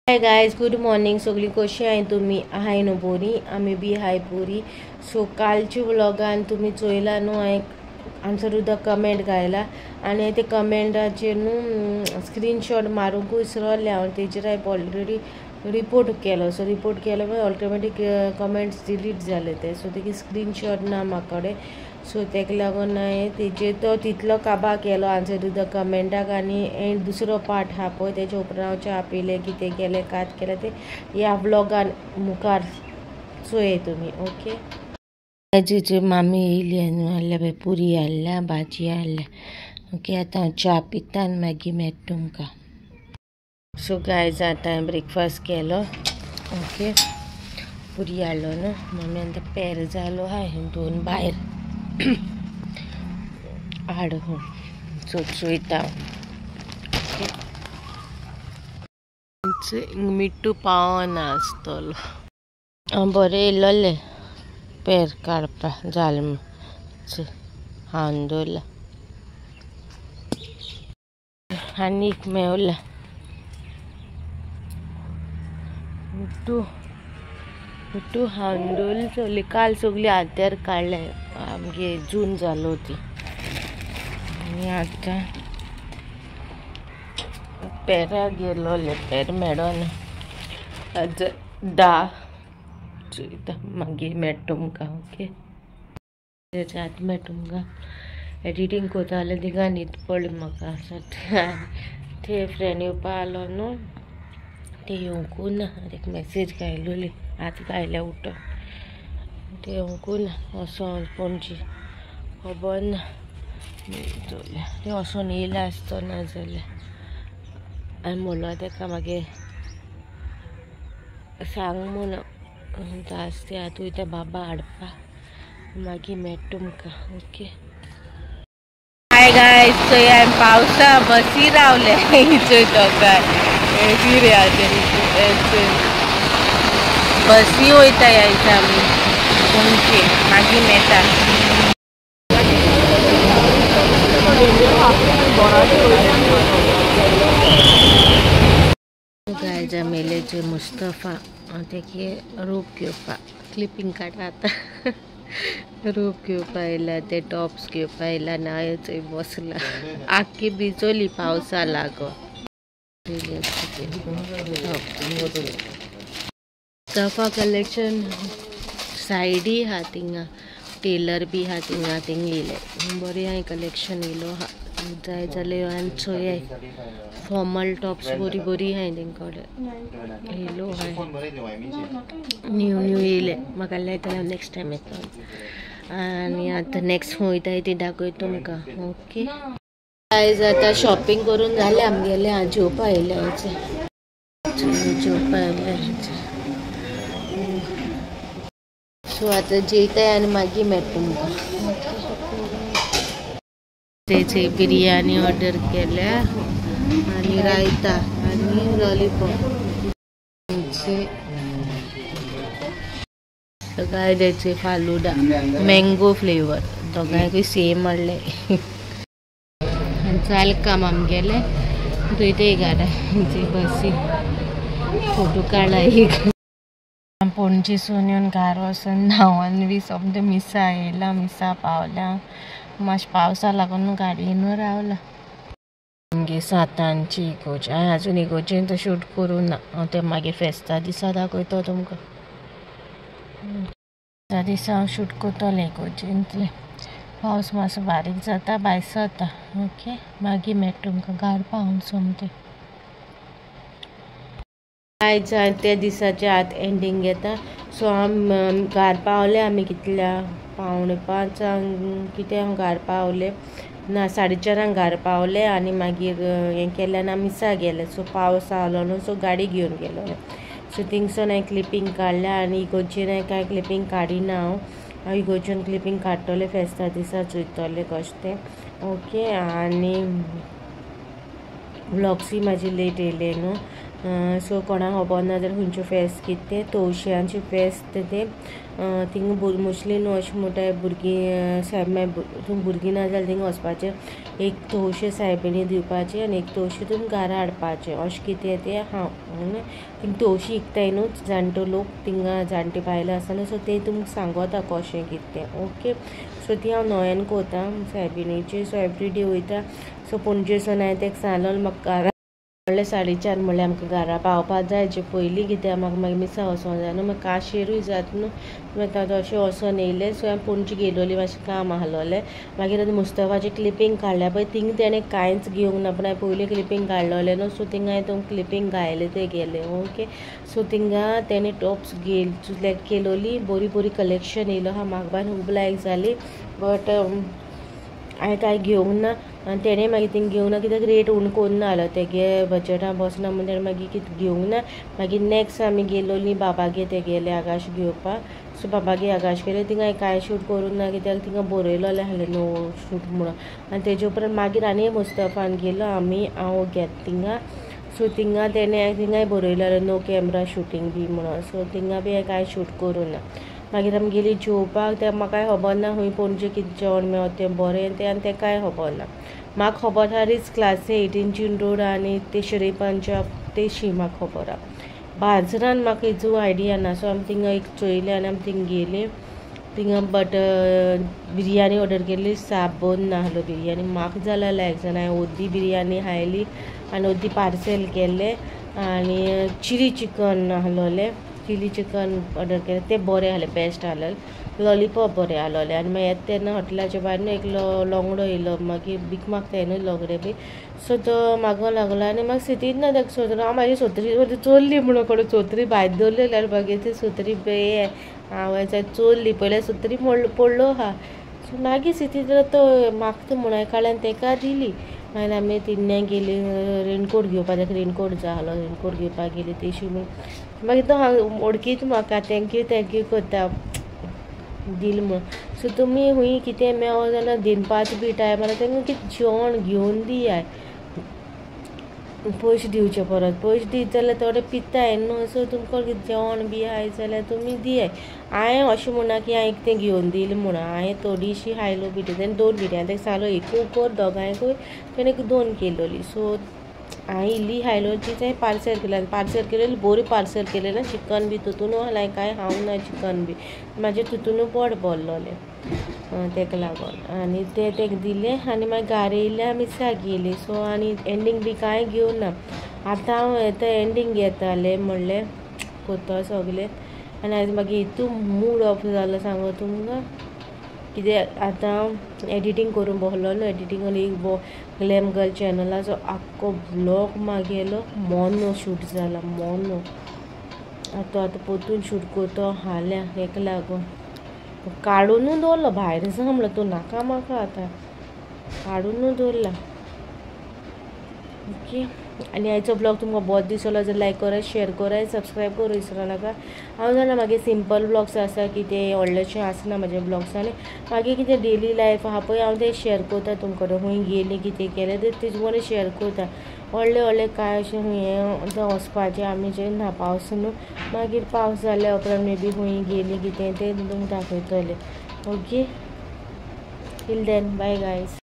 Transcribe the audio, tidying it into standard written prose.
Hi guys, good morning. सगळी कशी आहे तुम्ही? आहाय न्हू बरी? आमी बी हाय बरी. सो कालच्या व्लॉगान तुम्ही चोयला न्हू, हांवें आन्सर टू द कमेंट घायला आनी ते कमेंटाचेर न्हू स्क्रीनशॉट मारूंक विसरले हांव. तेजेर हांवें ऑलरेडी रिपोर्ट केलो. सो रिपोर्ट केलो मागीर ऑटोमॅटीक कमेंट्स डिलीट जाले ते. सो तेगे स्क्रीनशॉट ना म्हाका कडेन. सो तेका लागून हांवें तेजेर तो तितलो काबार केलो आन्सर टू द कमेंटाक. आनी दुसरो पार्ट आहा पळय तेजे उपरांत हांव च्या पिलें, कितें केलें कात केलें ते ह्या व्लॉगान मुखार चोय तुमी. ओके. आजीची मामी येयली आनी हाडल्या पुरी हाडल्या, भाजी हाडल्या. ओके, आतां हांव च्या पिता आनी मागीर मेळटा तुमकां. सो गायज आतां हांवें ब्रेकफास्ट केलो. ओके, पुरी हाडलो न्हू. मम्मी आतां पेर जालो आहाय दोन भायर हाड चोयता. मिट्टू पावना आसतलो. बरें येयलोले पेर काडपा जाल हाडून दवरला. आनीक मेवला मिट्टू हाडून दवरली चली. काल सगळी आद्यार काडले, आमगे जून जालो ती. आनी आतां पेरा गेलोले, पेर मेळोना. दा चोयता मागीर मेळटा तुमकां. ओके, आतां मेळटा तुमकां. एडिटींग कोता जाल्यार थिंगा न्हीद पडली म्हाका. ते फ्रेंड येवपा आलो न्हू, ते येवंकू ना. ताका मॅसेज घायलोली, आतां घायल्या उठोन. ते येवंकू ना, वोसोन पणजी खबर ना. ते वोसोन येयला आसतो ना जाल्यार. हांवें म्हणलो ताका मागीर सांग म्हूण. जास्त आतां वयता बाबा हाडपा, मागीर मेळटा तुमकां. ओके. हाय गायज, चोय हांवें पावसा बसी रावले. चोयतो काय बसी वयता ह्या दिसा आमी पणजे, मागीर मेळटा. गायज मेलेचे मुस्तफा तेगे रूप घेवपाक क्लिपिंग काडटा. रूप घेवपा येयला, ते टॉप्स घेवपा येयला आनी हांव थंय बसला. आख्खी भिजोली पावसा लागोन. मुस्तफा कलेक्शन सायडी आहा थिंगा, टेलर बी आहा थिंगा, थिंग येयले बरें हांवें कलेक्शन येयलो आहा. जाय जाल्यार हांवें चोयाय. फॉर्मल टॉप्स बरी बरी हाय तेंकोडे येयलो हाय. न्यू येयले, म्हाका लायता नेक्स्ट टायम येता. आनी आतां नेक्स्ट वयता ती दाखय तुमकां. ओके गायज, आतां शॉपिंग करून जालें आमगेलें. जेवपा येयलें जेवपा येयलें. सो आतां जेयताय आनी मागीर मेळटा तुमकां. तेचे बिरयानी ऑर्डर केल्या आनी रायता आनी लॉलीपॉप. सगळ्या तेचे फालुदा मँगो फ्लेवर दोगांयकूय सेम हाडले. जालें काम आमगेलें. थंय ते घाला बसी फोटो काडला. एक पणजेसून येवन घार वचून न्हांवन बी सोमतें मिसा येयला. मिसा पावल्या. मातशें पावसा लागून गाडयेनूय रावला. आमगे सातांची इगोर्ज. हांवें आजून इगोर्जेन तो शूट करूं ना. हांव ते मागीर फेस्ता दिसा दाखयता तुमकां. फेस्ता दिसा हांव शूट करतलें इगोर्जेंतलें. पावस मातसो बारीक जाता, भायर सरता. ओके, मागीर मेळटा तुमकां घार पावून सोमतें. आयज त्या दिसाचे आत एंडींग घेता. सो हांव घार पावलें. आमी कितल्या 4:45 कितें हांव घार पावलें ना, 4:30 घार पावलें. आनी मागीर हें केलें आनी मिसा गेलें. सो पावस आसलो न्हू, सो गाडी घेवन गेलो. सो थिंगसून हांवें क्लिपींग काडल्या आनी इगोर्जेन हांवें कांय क्लिपींग काडिना. हांव इगोर्जेन क्लिपींग काडटलें फेस्ता दिसा चोयतलें कशें तें. ओके, आनी व्लॉग्सूय म्हाजे लेट येयले न्हू. सो कोणाक खबर ना जाल्यार खंयचें फेस्त कितें तें तवश्यांचें फेस्त तें थिंगा मोस्टली न्हू अशें म्हणटा भुरगीं सायब भुरगीं ना जाल्यार थिंगा वचपाचें एक तवशें सायबिणी दिवपाचें आनी एक तवशें तुमी घरा हाडपाचें अशें कितें तें थिंगा तवशीं विकताय न्हू जाणटो लोक थिंगा जाणटी बायलां आसा न्हू सो तें तुमकां सांगोता कशें कितें तें ओके. सो ती हांव न्हंयेन कोता सायबिणीची सो एवरीडे वयता. सो पणजेसून हांवें तेका सांगलें म्हाका घरा म्हणल्यार 4:30 म्हणल्यार आमकां घरा पावपा जाय हेजे पयलीं कित्याक म्हाका मागीर मिसा वचों जाय न्हू मागीर काशेरूय जाता न्हू मागीर तशें वचोन येयलें. सो हांवें पणजे गेलोली मातशें काम आहलोलें. मागीर आतां मुस्तफाचें क्लिपींग काडल्या पळय थिंगा तेणें कांयच घेवंक ना पूण हांवें पयलीं क्लिपींग काडलोलें न्हू सो थिंगा हांवें तुमकां क्लिपींग घायलें तें गेलें ओके. सो थिंगा तेणें टॉप्स सिलेक्ट केलोली बरी बरी कलेक्शन येयलो आहा म्हाका बाय खूब लायक जाली बट हांवें कांय घेवंक ना आनी तेणें मागीर थिंगा घेवंक ना कित्याक रेट उणो कोन्ना जालो तेगे बजटान बसना म्हणून तेणें मागीर कितें घेवंक ना. मागीर नॅक्स्ट आमी गेलोली बाबागे ते गेले आकाश घेवपाक. सो बाबागे आकाश गेले थिंगा हांवें कांय शूट करूंक ना कित्याक थिंगा बरयलोलें आहलें नो शूट म्हणून आनी तेजे उपरांत मागीर आनी मुस्तफान गेलो आमी हांव घेत थिंगा. सो थिंगा तेणें थिंगाय बरयलोलें नो कॅमेरा शूटिंग बी म्हणून सो थिंगा बी हांवें कांय शूट करूंक ना. मागीर आमी गेली जेवपाक तें म्हाका खबर ना खंय पणजे कितें जेवण मेळत तें बरें तें आनी तें कांय खबर ना. म्हाका खबर आहा रिच क्लास 18 जून रोड आनी ते श्री पंजाब तेशी म्हाका खबर आहा. बाजारान म्हाका हेजो आयडिया ना. सो आमी थिंगा एक चोयलें आनी आमी थिंगा गेलीं. थिंगा बिरयानी ऑर्डर केल्ली साबन नाहलो बिरयानी म्हाका जाल्यार लायक जालें. हांवें ओद्दी बिरयानी खायली आनी ओद्दी पार्सेल केलें आनी चिली चिकन आहलोलें चिली चिकन ऑर्डर केलें तें बरें आहलें बेस्ट आहलें. लॉलीपॉप बरें आहलोलें आनी मागीर येता तेन्ना हॉटेलाच्या भायर न्हू एक लोंगडो येयलो मागीर भीक मागताय न्हू लोगडे बी सो तो म्हाका लागलो आनी म्हाका सिटीन ना ताका सोदरो हांव म्हाजी सोत्री चोरली म्हणून कोण सोत्री भायर दवरलेली आनी मागीर ती सोत्री हे हांवें चोरली पयल्यार सोत्री पडलो आहा. सो मागीर सिटीन तो मागता म्हणून हांवें काडली आनी ताका दिली. मागीर आमी तिन्याक गेली रेनकोट घेवपाक ताका रेनकोट जाय आहलो रेनकोट घेवपाक गेली तेशी म्हणून मागीर तो हांव वळखीत म्हाका थँक्यू करता दिल म्हणून. सो तुमी हूंय कितें मेळो जाल्यार दिनपाच बी टायमार तांकां कितें जेवण घेवन दियाय पयशे दिवचे परत पयशे दीत जाल्यार थोडे पिताय न्हू सो तुमकां कितें जेवण बी आहाय जाल्यार तुमी दियाय. हांवें अशें म्हणना की हांवें कितें घेवन दिलें म्हणून हांवें थोडीशी खायलो बिटी तेणें 2 बिटी हांवें ताका सांगलो एकू कर दोगांयकूय तेणें 2 केलोली. सो हांवें इल्ली खायलो ती हांवें पार्सेल केलेली बरी पार्सेल केलें ना चिकन बी तितून हांवें कांय खावंक ना चिकन बी म्हाजें तितून पोट भरलोलें ताका लागून आनी तें ताका दिलें आनी मागीर घरा येयलें आमी मिसा गेलीं. सो आनी एंडींग बी कांय घेवं ना. आतां हांव येता एंडींग घेतालें म्हणलें कोतो सगलें आनी आयज मागीर हितू मूड ऑफ जालो सांगो तुमकां कित्याक आतां हांव एडिटींग करूंक बसलो न्हू एडिटींग एक ग्लॅम गर्ल चॅनलाचो आख्खो ब्लॉग म्हागेलो मोनो शूट जाला मोनो आतां पोतून शूट करतो हाल्या ताका लागून काडूनू दवरलो भायर जा म्हणलो तूं नाका म्हाका आतां काडूनू दवरला ओके. आनी आयचो ब्लॉग तुमकां बरो दिसलो जाल्यार लायक करात शेअर करात सबस्क्रायब करूं विसरूं नाका. हांव जाल्यार मागीर सिंपल ब्लॉग्स आसा कितें व्हडलेशें आसना म्हाज्या ब्लॉग्सांनी मागीर कितें डेली लायफ आहा पळय हांव तें शेअर करता तुमकां खंय गेलीं कितें केलें तें तेजे बरें शेअर करता. व्हडलें कांय अशें हें वचपाचें आमी जें ना पावस न्हू मागीर पावस जाल्या उपरांत मे बी खंय गेलीं कितें तें तुमकां दाखयतलें okay. Till then bye guys.